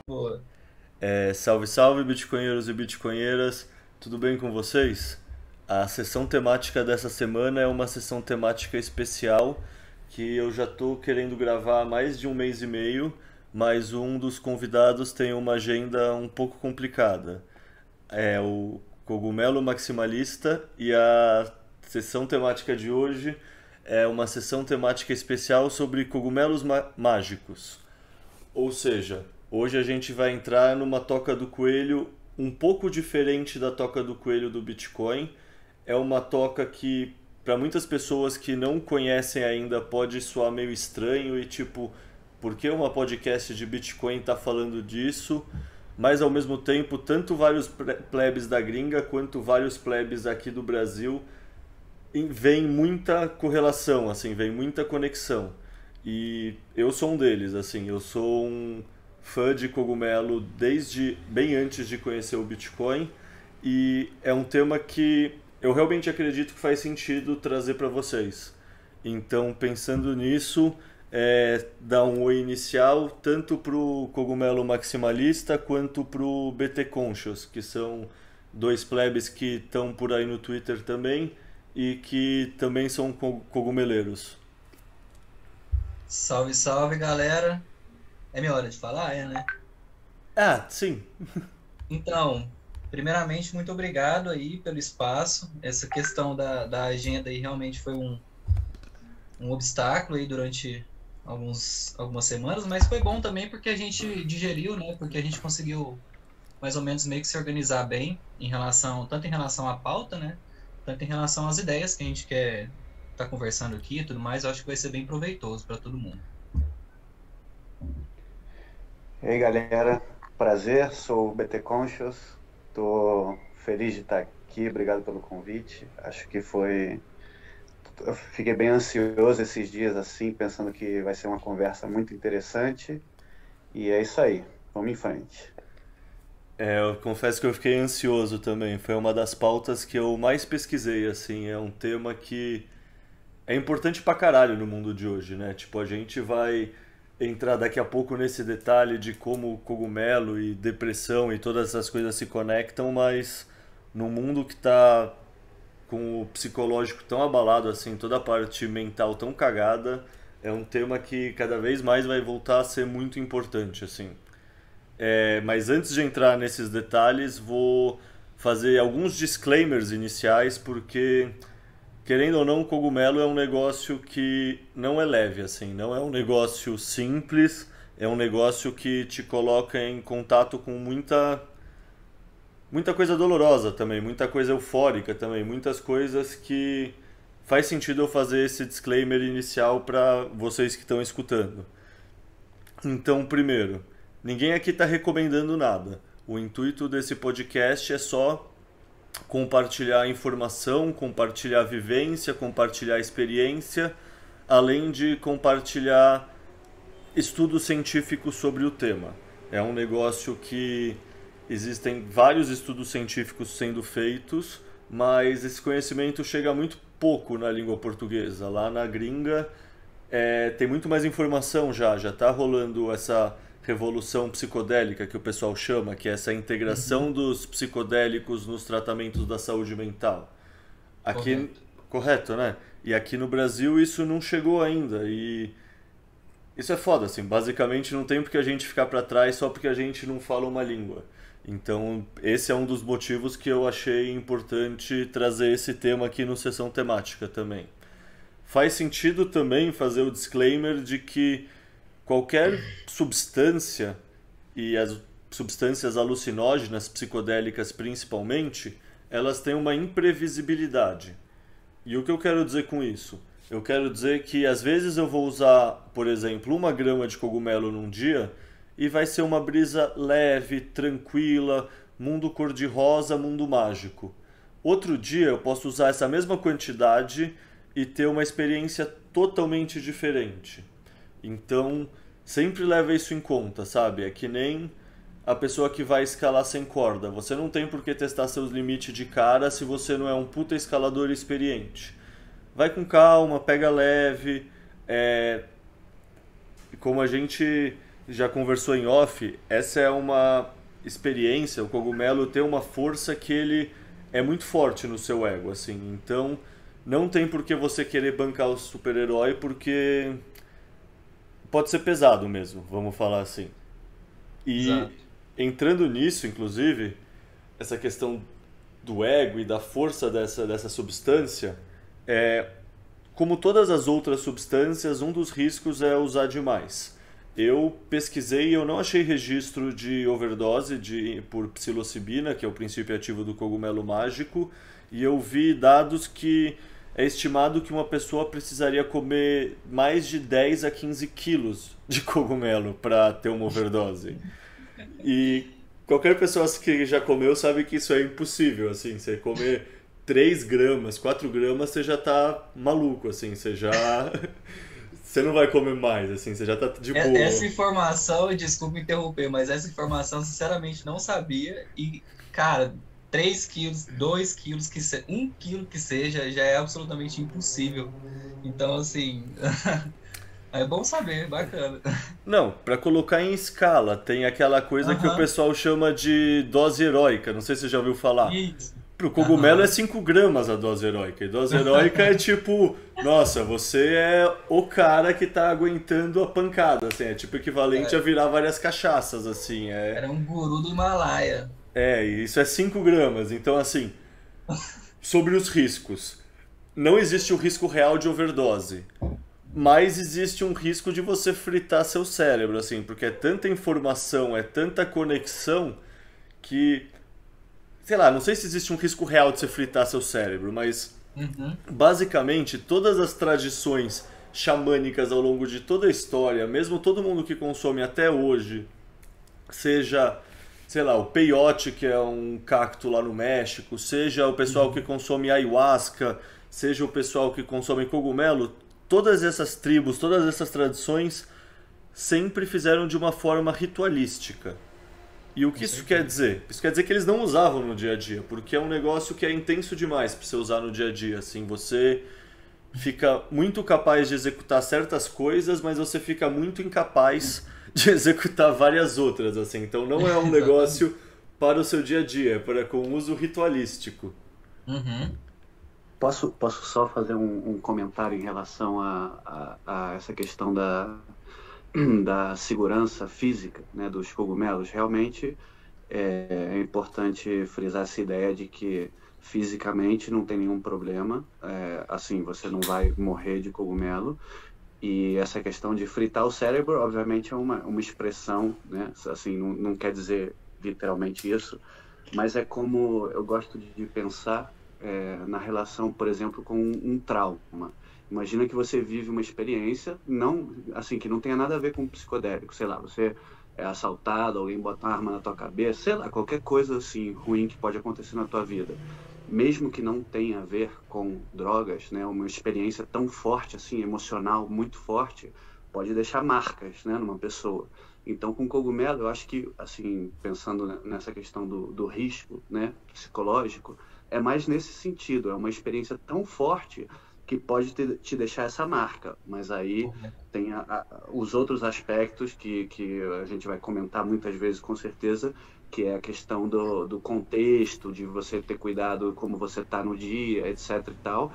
Boa. Salve, salve, bitcoinheiros e bitcoinheiras, tudo bem com vocês? A sessão temática dessa semana é uma sessão temática especial que eu já estou querendo gravar há mais de um mês e meio, mas um dos convidados tem uma agenda um pouco complicada. É o Cogumelo Maximalista e a sessão temática de hoje é uma sessão temática especial sobre cogumelos mágicos. Ou seja, hoje a gente vai entrar numa toca do coelho um pouco diferente da toca do coelho do Bitcoin. É uma toca que, para muitas pessoas que não conhecem ainda, pode soar meio estranho e tipo, por que uma podcast de Bitcoin está falando disso? Mas ao mesmo tempo, tanto vários plebes da gringa quanto vários plebes aqui do Brasil vem muita correlação, assim, vem muita conexão. E eu sou um deles, assim, eu sou um fã de cogumelo desde bem antes de conhecer o Bitcoin e é um tema que eu realmente acredito que faz sentido trazer para vocês. Então, pensando nisso, dar um oi inicial tanto pro cogumelo maximalista quanto pro BT Conscious, que são dois plebes que estão por aí no Twitter também e que também são cogumeleiros. Salve, salve, galera. É minha hora de falar, né? Ah, sim. Então, primeiramente, muito obrigado aí pelo espaço. Essa questão da agenda aí realmente foi um obstáculo aí durante algumas semanas, mas foi bom também porque a gente digeriu, né? Porque a gente conseguiu mais ou menos meio que se organizar bem tanto em relação à pauta, né? Tanto em relação às ideias que a gente quer estar conversando aqui e tudo mais. Eu acho que vai ser bem proveitoso para todo mundo. E aí, galera, prazer, sou o BT Conscious, estou feliz de estar aqui, obrigado pelo convite. Acho que eu fiquei bem ansioso esses dias assim, pensando que vai ser uma conversa muito interessante, e é isso aí, vamos em frente. Eu confesso que eu fiquei ansioso também. Foi uma das pautas que eu mais pesquisei, assim. É um tema que é importante pra caralho no mundo de hoje, né? Tipo, a gente vai entrar daqui a pouco nesse detalhe de como cogumelo e depressão e todas essas coisas se conectam, mas num mundo que tá com o psicológico tão abalado assim, toda a parte mental tão cagada, é um tema que cada vez mais vai voltar a ser muito importante, assim. Mas antes de entrar nesses detalhes, vou fazer alguns disclaimers iniciais, porque querendo ou não, o cogumelo é um negócio que não é leve, assim, não é um negócio simples, é um negócio que te coloca em contato com muita coisa dolorosa também, muita coisa eufórica também, muitas coisas que faz sentido eu fazer esse disclaimer inicial para vocês que estão escutando. Então, primeiro, ninguém aqui está recomendando nada. O intuito desse podcast é só compartilhar informação, compartilhar vivência, compartilhar experiência, além de compartilhar estudos científicos sobre o tema. É um negócio que existem vários estudos científicos sendo feitos, mas esse conhecimento chega muito pouco na língua portuguesa. Lá na gringa tem muito mais informação já está rolando essa revolução psicodélica que o pessoal chama, que é essa integração Uhum, dos psicodélicos nos tratamentos da saúde mental. Aqui, correto. correto, né? E aqui no Brasil isso não chegou ainda e isso é foda, assim, basicamente não tem porque a gente ficar para trás só porque a gente não fala uma língua. Então, esse é um dos motivos que eu achei importante trazer esse tema aqui no Sessão Temática também. Faz sentido também fazer o disclaimer de que qualquer substância, e as substâncias alucinógenas, psicodélicas principalmente, elas têm uma imprevisibilidade. E o que eu quero dizer com isso? Eu quero dizer que às vezes eu vou usar, por exemplo, 1 grama de cogumelo num dia e vai ser uma brisa leve, tranquila, mundo cor-de-rosa, mundo mágico. Outro dia eu posso usar essa mesma quantidade e ter uma experiência totalmente diferente. Então, sempre leva isso em conta, sabe? É que nem a pessoa que vai escalar sem corda. Você não tem por que testar seus limites de cara se você não é um puta escalador experiente. Vai com calma, pega leve. É, como a gente já conversou em off, essa é uma experiência, o cogumelo tem uma força que ele é muito forte no seu ego, assim. Então, não tem por que você querer bancar o super-herói, porque pode ser pesado mesmo, vamos falar assim. E Exato. entrando nisso, inclusive, essa questão do ego e da força dessa substância, como todas as outras substâncias, um dos riscos é usar demais. Eu pesquisei e eu não achei registro de overdose por psilocibina, que é o princípio ativo do cogumelo mágico, e eu vi dados que é estimado que uma pessoa precisaria comer mais de 10 a 15 quilos de cogumelo para ter uma overdose. E qualquer pessoa que já comeu sabe que isso é impossível, assim, você comer 3 gramas, 4 gramas, você já tá maluco, assim, você já... Você não vai comer mais, assim, você já tá de boa. Essa informação, desculpa interromper, mas essa informação, sinceramente, não sabia. E, cara, 3 quilos, 2 quilos, 1 quilo que seja, já é absolutamente impossível. Então, assim, é bom saber, bacana. Não, pra colocar em escala, tem aquela coisa que o Aham, pessoal chama de dose heróica, não sei se você já ouviu falar. isso. Pro cogumelo é Aham. 5 gramas a dose heróica. E dose heróica é tipo, nossa, você é o cara que tá aguentando a pancada, assim, é tipo equivalente a É, virar várias cachaças, assim, era um guru do Himalaia. e isso é 5 gramas. Então, assim, sobre os riscos. Não existe o risco real de overdose, mas existe um risco de você fritar seu cérebro, assim, porque é tanta informação, é tanta conexão que, sei lá, não sei se existe um risco real de você fritar seu cérebro, mas Uhum. basicamente todas as tradições xamânicas ao longo de toda a história, mesmo todo mundo que consome até hoje, seja, sei lá, o peyote, que é um cacto lá no México, seja o pessoal que Uhum. consome ayahuasca, seja o pessoal que consome cogumelo, todas essas tribos, todas essas tradições sempre fizeram de uma forma ritualística. E o Com que isso quer certeza. dizer? Isso quer dizer que eles não usavam no dia a dia, porque é um negócio que é intenso demais para você usar no dia a dia. Assim, você fica muito capaz de executar certas coisas, mas você fica muito incapaz de executar várias outras. Assim, então não é um Exatamente. negócio para o seu dia a dia, é para com uso ritualístico. Uhum. Posso só fazer um comentário em relação a essa questão da segurança física, né, dos cogumelos? Realmente é importante frisar essa ideia de que fisicamente não tem nenhum problema, assim, você não vai morrer de cogumelo. E essa questão de fritar o cérebro, obviamente, é uma expressão, né? Assim, não quer dizer literalmente isso, mas é como eu gosto de pensar na relação, por exemplo, com um trauma. Imagina que você vive uma experiência, não, assim, que não tenha nada a ver com psicodélico, sei lá, você é assaltado, alguém bota uma arma na tua cabeça, sei lá, qualquer coisa assim ruim que pode acontecer na tua vida, mesmo que não tenha a ver com drogas, né, uma experiência tão forte assim, emocional, muito forte, pode deixar marcas, né, numa pessoa. Então, com cogumelo, eu acho que, assim, pensando nessa questão do risco, né, psicológico, é mais nesse sentido, é uma experiência tão forte que pode te deixar essa marca, mas aí Correto. tem os outros aspectos que a gente vai comentar muitas vezes com certeza, que é a questão do contexto, de você ter cuidado como você está no dia, etc e tal,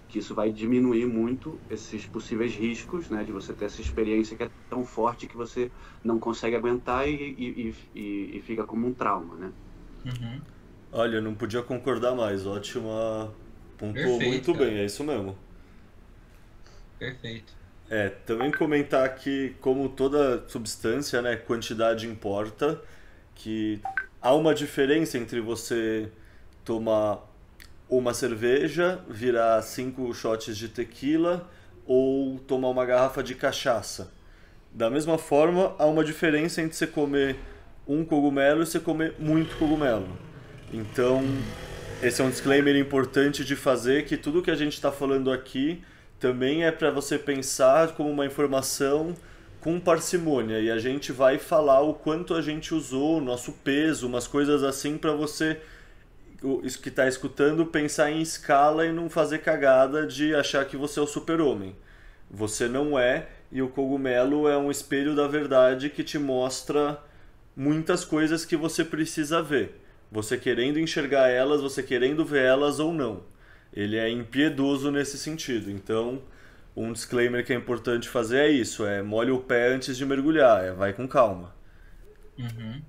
que isso vai diminuir muito esses possíveis riscos, né, de você ter essa experiência que é tão forte que você não consegue aguentar e fica como um trauma, né? Uhum. Olha, eu não podia concordar mais. Ótima. Pontuou Perfeito, muito cara. bem, é isso mesmo. Perfeito. Também comentar que, como toda substância, né, quantidade importa, que há uma diferença entre você tomar uma cerveja, virar 5 shots de tequila ou tomar uma garrafa de cachaça. Da mesma forma, há uma diferença entre você comer um cogumelo e você comer muito cogumelo. Então, esse é um disclaimer importante de fazer, que tudo que a gente está falando aqui também é para você pensar como uma informação com parcimônia, e a gente vai falar o quanto a gente usou, o nosso peso, umas coisas assim para você, isso que está escutando, pensar em escala e não fazer cagada de achar que você é o super-homem. Você não é, e o cogumelo é um espelho da verdade que te mostra muitas coisas que você precisa ver. Você querendo enxergar elas, você querendo ver elas ou não. Ele é impiedoso nesse sentido. Então, um disclaimer que é importante fazer é isso, molhe o pé antes de mergulhar, vai com calma. Uhum.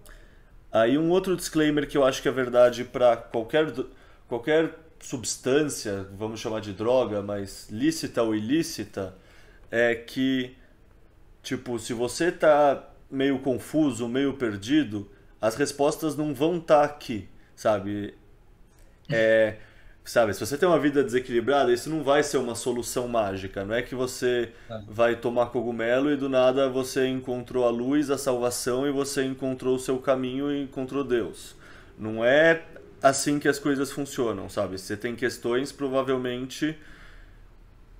Aí um outro disclaimer que eu acho que é verdade para qualquer substância, vamos chamar de droga, mas lícita ou ilícita, é que, tipo, se você tá meio confuso, meio perdido, as respostas não vão estar aqui, sabe? Sabe, se você tem uma vida desequilibrada, isso não vai ser uma solução mágica. Não é que você vai tomar cogumelo e do nada você encontrou a luz, a salvação e você encontrou o seu caminho e encontrou Deus. Não é assim que as coisas funcionam, sabe? Se você tem questões, provavelmente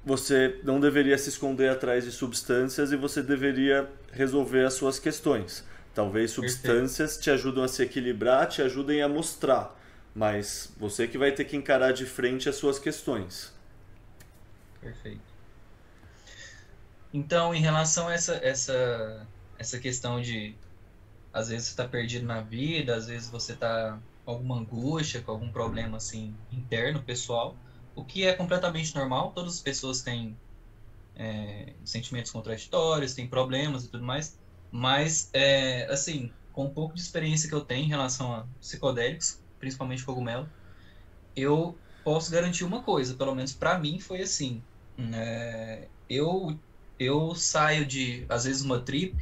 você não deveria se esconder atrás de substâncias e você deveria resolver as suas questões. Talvez substâncias te ajudem a se equilibrar, te ajudem a mostrar. Mas você que vai ter que encarar de frente as suas questões. Perfeito. Então, em relação a essa questão de, às vezes você está perdido na vida, às vezes você está com alguma angústia, com algum problema assim interno, pessoal, o que é completamente normal, todas as pessoas têm sentimentos contraditórios, têm problemas e tudo mais, mas, assim, com um pouco de experiência que eu tenho em relação a psicodélicos, principalmente cogumelo, eu posso garantir uma coisa, pelo menos para mim foi assim. Eu saio de, às vezes, uma trip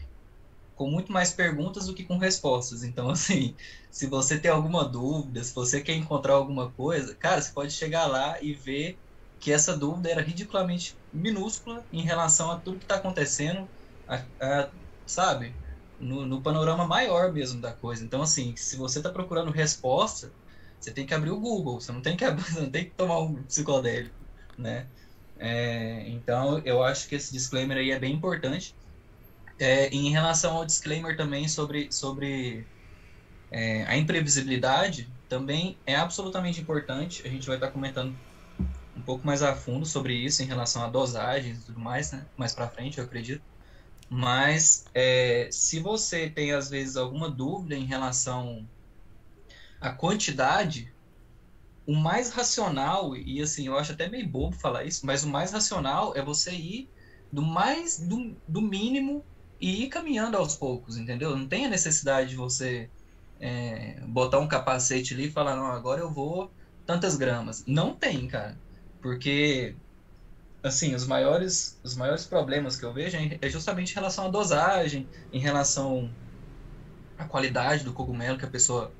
com muito mais perguntas do que com respostas. Então, assim, se você tem alguma dúvida, se você quer encontrar alguma coisa, cara, você pode chegar lá e ver que essa dúvida era ridiculamente minúscula em relação a tudo que está acontecendo, sabe? No panorama maior mesmo da coisa. Então, assim, se você está procurando resposta, você tem que abrir o Google, você não tem que, você não tem que tomar um psicodélico, né? Então, eu acho que esse disclaimer aí é bem importante. Em relação ao disclaimer também sobre a imprevisibilidade, também é absolutamente importante. A gente vai estar comentando um pouco mais a fundo sobre isso em relação a dosagens e tudo mais, né? Mais para frente, eu acredito. Mas se você tem, às vezes, alguma dúvida em relação à quantidade, o mais racional, e assim, eu acho até meio bobo falar isso, mas o mais racional é você ir do mínimo e ir caminhando aos poucos, entendeu? Não tem a necessidade de você botar um capacete ali e falar, não, agora eu vou tantas gramas. Não tem, cara. Porque assim, os maiores problemas que eu vejo é justamente em relação à dosagem, em relação à qualidade do cogumelo que a pessoa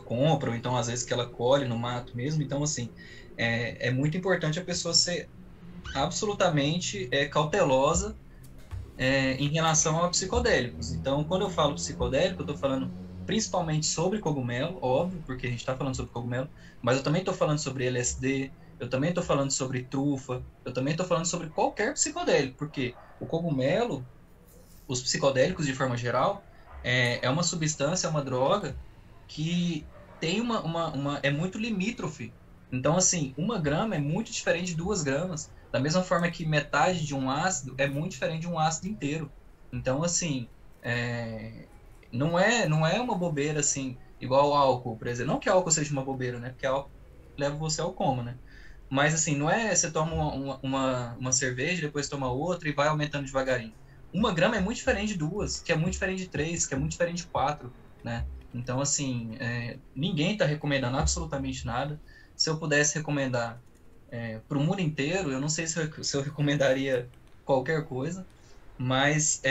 compra, ou então às vezes que ela colhe no mato mesmo. Então, assim, é muito importante a pessoa ser absolutamente cautelosa em relação a psicodélicos. Então, quando eu falo psicodélico, eu estou falando principalmente sobre cogumelo, óbvio, porque a gente está falando sobre cogumelo, mas eu também estou falando sobre LSD, eu também estou falando sobre trufa, eu também estou falando sobre qualquer psicodélico, porque o cogumelo, os psicodélicos de forma geral, é uma substância, é uma droga que tem é muito limítrofe. Então, assim, 1 grama é muito diferente de 2 gramas. Da mesma forma que metade de um ácido é muito diferente de um ácido inteiro. Então, assim, não é uma bobeira, assim, igual ao álcool, por exemplo. Não que álcool seja uma bobeira, né? Porque álcool leva você ao coma, né? Mas, assim, não é você toma uma cerveja, depois toma outra e vai aumentando devagarinho. 1 grama é muito diferente de 2, que é muito diferente de 3, que é muito diferente de 4, né? Então, assim, ninguém está recomendando absolutamente nada. Se eu pudesse recomendar para o mundo inteiro, eu não sei se eu recomendaria qualquer coisa, mas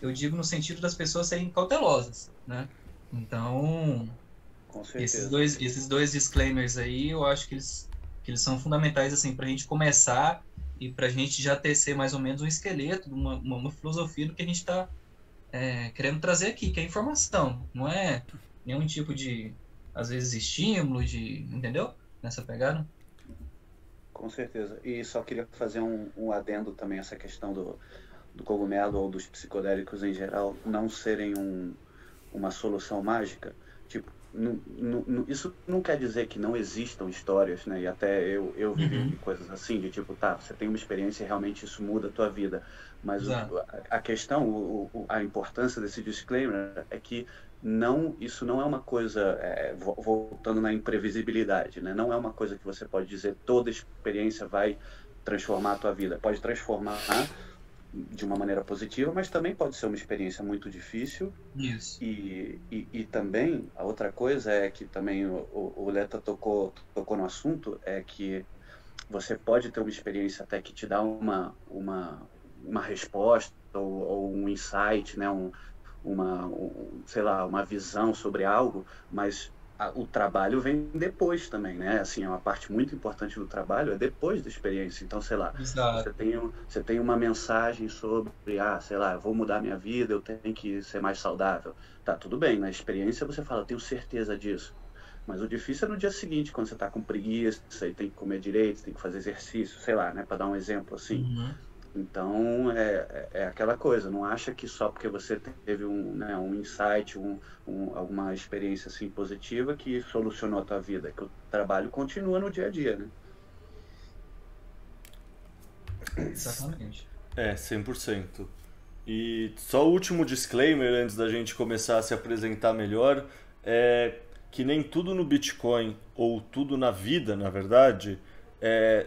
eu digo no sentido das pessoas serem cautelosas, né? Então, Com certeza. esses dois disclaimers aí, eu acho que eles são fundamentais assim, para a gente começar e para a gente já tecer mais ou menos um esqueleto, uma filosofia do que a gente está querendo trazer aqui, que é informação, não é nenhum tipo de, às vezes, estímulo, entendeu? Nessa pegada. Com certeza. E só queria fazer um adendo também a essa questão do cogumelo ou dos psicodélicos em geral não serem uma solução mágica. Tipo, isso não quer dizer que não existam histórias, né? E até eu vivi coisas assim, de tipo, tá, você tem uma experiência e realmente isso muda a tua vida. Mas a questão, a importância desse disclaimer é que isso não é uma coisa, voltando na imprevisibilidade, né? Não é uma coisa que você pode dizer toda experiência vai transformar a tua vida. Pode transformar de uma maneira positiva, mas também pode ser uma experiência muito difícil. Isso. E também, a outra coisa é que também o Leta tocou no assunto, é que você pode ter uma experiência até que te dá uma resposta ou um insight, né? Sei lá, uma visão sobre algo, mas o trabalho vem depois também, né? Assim, uma parte muito importante do trabalho é depois da experiência. Então, sei lá, você tem uma mensagem sobre, sei lá, eu vou mudar minha vida, eu tenho que ser mais saudável. Tá, tudo bem, na experiência você fala, eu tenho certeza disso. Mas o difícil é no dia seguinte, quando você tá com preguiça, e tem que comer direito, tem que fazer exercício, sei lá, né? Para dar um exemplo assim. Então, é aquela coisa, não acha que só porque você teve um insight, alguma experiência assim, positiva que solucionou a tua vida, que o trabalho continua no dia a dia, né? Exatamente. 100%. E só o último disclaimer antes da gente começar a se apresentar melhor, é que nem tudo no Bitcoin, ou tudo na vida, na verdade,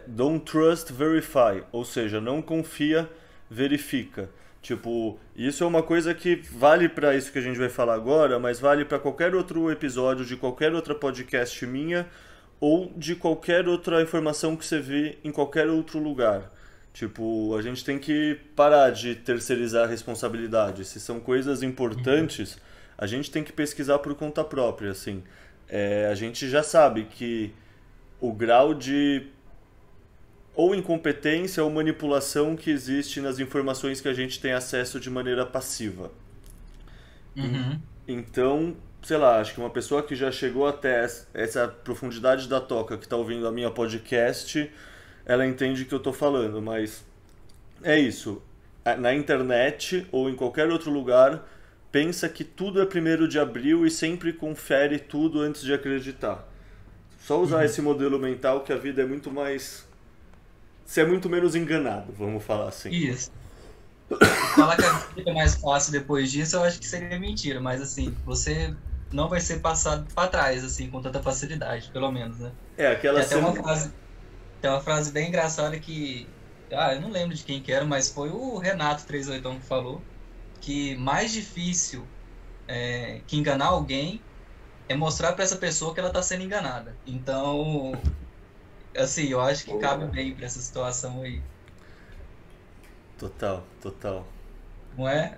don't trust, verify, ou seja, não confia, verifica. Tipo, isso é uma coisa que vale para isso que a gente vai falar agora, mas vale para qualquer outro episódio de qualquer outra podcast minha ou de qualquer outra informação que você vê em qualquer outro lugar. Tipo, a gente tem que parar de terceirizar a responsabilidade. Se são coisas importantes, a gente tem que pesquisar por conta própria, assim. A gente já sabe que o grau de ou incompetência ou manipulação que existe nas informações que a gente tem acesso de maneira passiva. Então, sei lá, acho que uma pessoa que já chegou até essa profundidade da toca, que está ouvindo a minha podcast, ela entende o que eu estou falando, mas é isso. Na internet ou em qualquer outro lugar, pensa que tudo é 1º de abril e sempre confere tudo antes de acreditar. Só usar esse modelo mental que a vida é muito mais... Você é muito menos enganado, vamos falar assim. Isso. Falar que a vida é mais fácil depois disso, eu acho que seria mentira, mas assim, você não vai ser passado para trás, assim, com tanta facilidade, pelo menos, né? Tem uma frase bem engraçada que... eu não lembro de quem que era, mas foi o Renato 38 que falou que mais difícil que enganar alguém é mostrar para essa pessoa que ela está sendo enganada. Então... Assim, eu acho que cabe bem pra essa situação aí. Total. Não é?